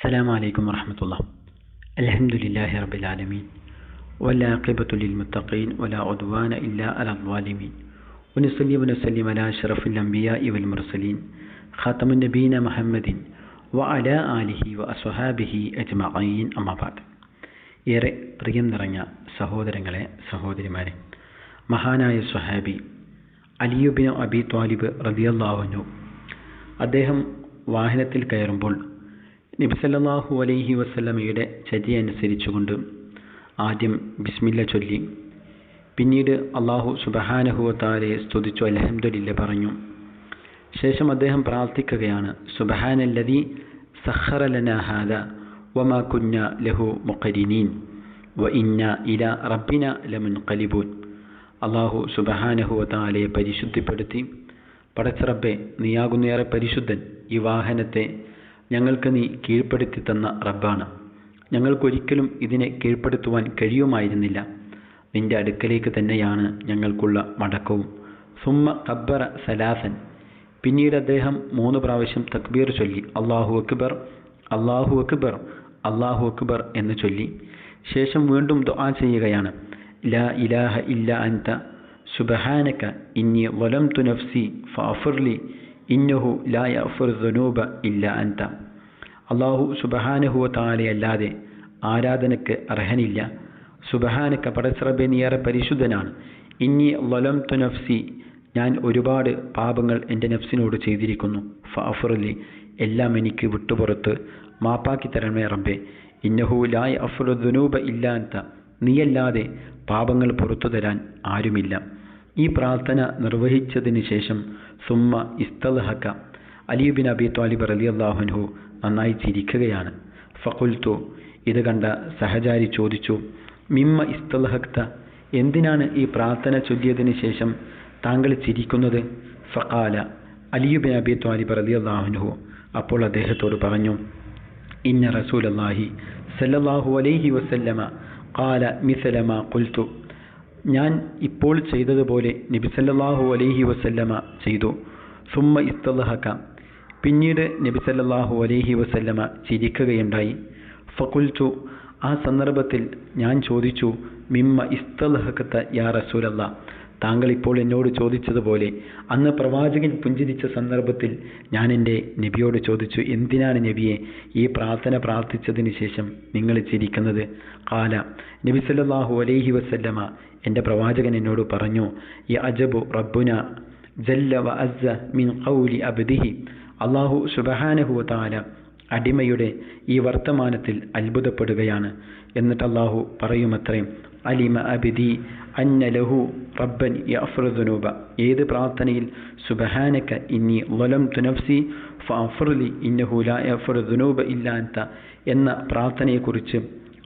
السلام عليكم ورحمة الله. الحمد لله رب العالمين والعاقبة للمتقين ولا عدوان إلا على الظالمين ونصلي ونسلم على أشرف الأنبياء والمرسلين خاتم النبيين محمد وعلى آله وأصحابه أجمعين أما بعد. ഏറെ പ്രിയം നിറഞ്ഞ സഹോദരങ്ങളെ സഹോദരിമാരെ, മഹാനായ സ്വഹാബി അലി ഇബ്നു അബി ത്വാലിബ് റളിയല്ലാഹു അൻഹു അദ്ദേഹം വാഹനത്തിൽ കയറുമ്പോൾ നബി സല്ലല്ലാഹു അലൈഹി വസല്ലമയുടെ ചര്യ അനുസരിച്ചുകൊണ്ട് ആദ്യം ബിസ്മില്ല ചൊല്ലി, പിന്നീട് അല്ലാഹു സുബ്ഹാനഹു വ തആലയെ സ്തുതിച്ചു അൽഹംദുലില്ലാഹ് പറഞ്ഞു. ശേഷം അദ്ദേഹം പ്രാർത്ഥിക്കുകയാണ്, സുബ്ഹാനല്ലദീ സഖറ ലനാ ഹാദാ വമാ കുന്നാ ലഹു മുഖരിനീൻ വ ഇന്നാ ഇലാ റബ്ബിനാ ലമുൻഖലിബൂൻ. അല്ലാഹു സുബ്ഹാനഹു വ തആലയെ പരിശുദ്ധിപ്പെടുത്തി, പടച്ച റബ്ബേ, നീയാകുന്നേറെ പരിശുദ്ധൻ, ഈ വാഹനത്തെ ഞങ്ങൾക്ക് നീ കീഴ്പ്പെടുത്തി തന്ന റബ്ബാണ്. ഞങ്ങൾക്കൊരിക്കലും ഇതിനെ കീഴ്പ്പെടുത്തുവാൻ കഴിയുമായിരുന്നില്ല. നിന്റെ അടുക്കലേക്ക് തന്നെയാണ് ഞങ്ങൾക്കുള്ള മടക്കവും. സുമ്മ കബ്ബറ സലാസൻ, പിന്നീട് അദ്ദേഹം 3 പ്രാവശ്യം തക്ബീർ ചൊല്ലി, അല്ലാഹു അക്ബർ അല്ലാഹു അക്ബർ അല്ലാഹു അക്ബർ എന്ന് ചൊല്ലി. ശേഷം വീണ്ടും ദുആ ചെയ്യുകയാണ്, ലാ ഇലാഹ ഇല്ലാ അൻത സുബ്ഹാനക ഇന്നി വലംതു നഫ്സി ഫഅഫിർലി ഇന്നഹു ലാ യഗ്ഫിറു ദുനൂബ ഇല്ലാ അൻത. അല്ലാഹു സുബ്ഹാനഹു വ തആലയല്ലാതെ ആരാധനയ്ക്ക് അർഹനില്ല. സുബ്ഹാനക, പടച്ച റബ്ബേ, നീ ഏറെ പരിശുദ്ധനാണ്. ഇന്നി വലംതു നഫ്സി, ഞാൻ ഒരുപാട് പാപങ്ങൾ എൻ്റെ നഫ്സിനോട് ചെയ്തിരിക്കുന്നു. ഫഅഫിർലി, എല്ലാം എനിക്ക് വിട്ടുപുറത്ത് മാപ്പാക്കി തരണമേ റബ്ബേ. ഇന്നഹു ലാ യഗ്ഫിറു ദുനൂബ ഇല്ലാ അൻത, നീയല്ലാതെ പാപങ്ങൾ പുറത്തു തരാൻ ആരുമില്ല. ഈ പ്രാർത്ഥന നിർവഹിച്ചതിന് ശേഷം സുമ്മ ഇസ്തൽഹക, അലി ഇബ്നു അബി ത്വാലിബ് റളിയല്ലാഹു അൻഹു നന്നായി ചിരിക്കുകയാണ്. ഫഖുൽതു, ഇത് കണ്ട സഹചാരി ചോദിച്ചു, മിമ്മ ഇസ്തൽഹക്ത, എന്തിനാണ് ഈ പ്രാർത്ഥന ചൊല്ലിയതിന് ശേഷം താങ്കൾ ചിരിക്കുന്നത്? ഫഖാല, അലി ഇബ്നു അബി ത്വാലിബ് റളിയല്ലാഹു അൻഹു അപ്പോൾ അദ്ദേഹത്തോട് പറഞ്ഞു, ഇന്ന റസൂലല്ലാഹി സല്ലല്ലാഹു അലൈഹി വസല്ലമ ഖാല മിസ്ല മാ ഖുൽതു, ഞാൻ ഇപ്പോൾ ചെയ്തതുപോലെ നബി സല്ലല്ലാഹു അലൈഹി വസല്ലമ ചെയ്തു. സുമ്മ ഇസ്തൽഹക, പിന്നീട് നബി സല്ലല്ലാഹു അലൈഹി വസല്ലമ ചിരിക്കുകയുണ്ടായി. ഫഖുൽതു, ആ സന്ദർഭത്തിൽ ഞാൻ ചോദിച്ചു, മിമ്മ ഇസ്തൽഹകത യാ റസൂലല്ലാ, താങ്കൾ ഇപ്പോൾ എന്നോട് ചോദിച്ചതുപോലെ അന്ന് പ്രവാചകൻ പുഞ്ചിരിച്ച സന്ദർഭത്തിൽ ഞാൻ എൻ്റെ നബിയോട് ചോദിച്ചു, എന്തിനാണ് നബിയെ ഈ പ്രാർത്ഥന പ്രാർത്ഥിച്ചതിന് ശേഷം നിങ്ങൾ ചിരിക്കുന്നത്? ഖാല, നബി സല്ലല്ലാഹു അലൈഹി വസല്ലമ, എൻ്റെ പ്രവാചകൻ എന്നോട് പറഞ്ഞു, യഅജബു റബ്ബുന ജല്ല വ അസ്സ മിൻ ഖൗലി അബ്ദിഹി, അല്ലാഹു സുബ്ഹാനഹു വ തആല അടിമയുടെ ഈ വർത്തമാനത്തിൽ അത്ഭുതപ്പെടുകയാണ്. എന്നിട്ട് അല്ലാഹു പറയുമത്രേ, അലിമ അബ്ദി അന്ന ലഹു റബ്ബൻ യഗ്ഫിറു ദുനൂബ, ഏത് പ്രാർത്ഥനയിൽ സുബ്ഹാനക ഇന്നി വലംതു നഫ്സി ഫഅഫിർലി ഇന്നഹു ലാ യഗ്ഫിറു ദുനൂബ ഇല്ലാ അൻത എന്ന പ്രാർത്ഥനയെക്കുറിച്ച്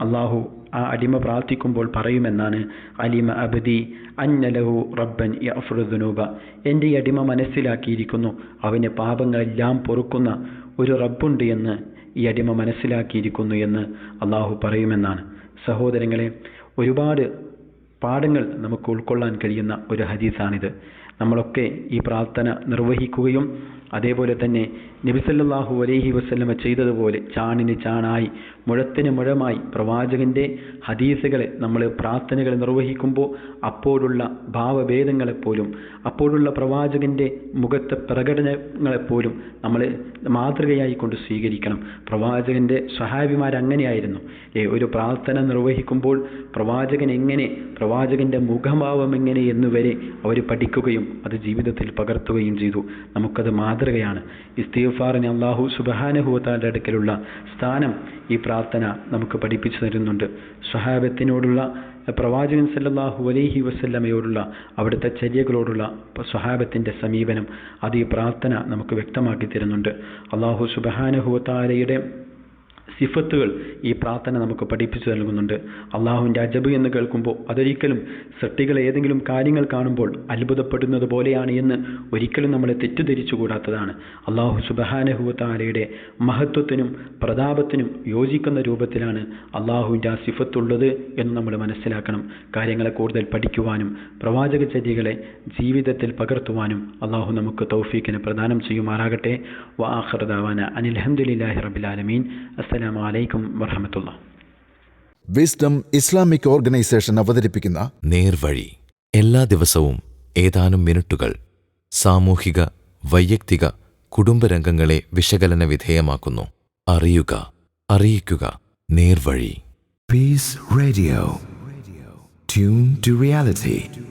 അല്ലാഹു ആ അടിമ പ്രാർത്ഥിക്കുമ്പോൾ പറയുമെന്നാണ്, അലിമ അബ്ദി അന്ന ലഹു റബ്ബൻ യഗ്ഫിറു ദുനൂബ, എൻ്റെ ഈ അടിമ മനസ്സിലാക്കിയിരിക്കുന്നു, അവന് പാപങ്ങളെല്ലാം പൊറുക്കുന്ന ഒരു റബ്ബുണ്ട് എന്ന് ഈ അടിമ മനസ്സിലാക്കിയിരിക്കുന്നു എന്ന് അല്ലാഹു പറയുമെന്നാണ്. സഹോദരങ്ങളെ, ഒരുപാട് പാഠങ്ങൾ നമുക്ക് ഉൾക്കൊള്ളാൻ കഴിയുന്ന ഒരു ഹദീസാണിത്. നമ്മളൊക്കെ ഈ പ്രാർത്ഥന നിർവഹിക്കുകയും അതേപോലെ തന്നെ നബി സല്ലല്ലാഹു അലൈഹി വസല്ലമ ചെയ്തതുപോലെ ചാണിന് ചാണായി മുഴത്തിന് മുഴമായി പ്രവാചകൻ്റെ ഹദീസുകളെ നമ്മൾ പ്രാർത്ഥനകൾ നിർവഹിക്കുമ്പോൾ അപ്പോഴുള്ള ഭാവഭേദങ്ങളെപ്പോലും അപ്പോഴുള്ള പ്രവാചകൻ്റെ മുഖത്തെ പ്രകടനങ്ങളെപ്പോലും നമ്മൾ മാതൃകയായി കൊണ്ട് സ്വീകരിക്കണം. പ്രവാചകൻ്റെ സ്വഹാബിമാരങ്ങനെയായിരുന്നു. ഒരു പ്രാർത്ഥന നിർവഹിക്കുമ്പോൾ പ്രവാചകൻ എങ്ങനെ, പ്രവാചകൻ്റെ മുഖഭാവം എങ്ങനെ എന്നുവരെ അവർ പഠിക്കുകയും അത് ജീവിതത്തിൽ പകർത്തുകയും ചെയ്തു. നമുക്കത് മാതൃകയാണ്. ഇസ്തിഗ്ഫാറിന് അല്ലാഹു സുബ്ഹാനഹു വ തആലയുടെ അടുക്കലുള്ള സ്ഥാനം ഈ പ്രാർത്ഥന നമുക്ക് പഠിപ്പിച്ചു തരുന്നുണ്ട്. സ്വഹാബത്തിനോടുള്ള പ്രവാചകൻ സല്ലല്ലാഹു അലൈഹി വസല്ലമയോടുള്ള അവിടുത്തെ ചര്യകളോടുള്ള സ്വഹാബത്തിൻ്റെ സമീപനം അത് ഈ പ്രാർത്ഥന നമുക്ക് വ്യക്തമാക്കി തരുന്നുണ്ട്. അല്ലാഹു സുബ്ഹാനഹു വ തആലയുടെ സിഫത്തുകൾ ഈ പ്രാർത്ഥന നമുക്ക് പഠിപ്പിച്ചു നൽകുന്നുണ്ട്. അള്ളാഹുവിൻ്റെ അജബ് എന്ന് കേൾക്കുമ്പോൾ അതൊരിക്കലും സൃഷ്ടികൾ ഏതെങ്കിലും കാര്യങ്ങൾ കാണുമ്പോൾ അത്ഭുതപ്പെടുന്നത് പോലെയാണ് എന്ന് ഒരിക്കലും നമ്മളെ തെറ്റിദ്ധരിച്ചുകൂടാത്തതാണ്. അള്ളാഹു സുബ്ഹാനഹു വ തആലയുടെ മഹത്വത്തിനും പ്രതാപത്തിനും യോജിക്കുന്ന രൂപത്തിലാണ് അള്ളാഹുവിൻ്റെ ആ സിഫത്തുള്ളത് എന്ന് നമ്മൾ മനസ്സിലാക്കണം. കാര്യങ്ങളെ കൂടുതൽ പഠിക്കുവാനും പ്രവാചക ചര്യകളെ ജീവിതത്തിൽ പകർത്തുവാനും അള്ളാഹു നമുക്ക് തൗഫീഖിനെ പ്രദാനം ചെയ്യുമാറാകട്ടെ. വ ആഖിറു ദഅവാന അനിൽ ഹംദുലില്ലാഹി റബ്ബിൽ ആലമീൻ. അസ്സലാമു അസ്സലാമു അലൈക്കും വറഹ്മത്തുള്ളാഹി. വിസ്ഡം ഇസ്ലാമിക് ഓർഗനൈസേഷൻ അവതരിപ്പിക്കുന്ന നേർവഴി എല്ലാ ദിവസവും ഏതാനും മിനിറ്റുകൾ സാമൂഹിക, വൈയക്തിക, കുടുംബരംഗങ്ങളെ വിശകലന വിധേയമാക്കുന്നു. അറിയുക, അറിയിക്കുക. നേർവഴി. Peace Radio. Tune to reality.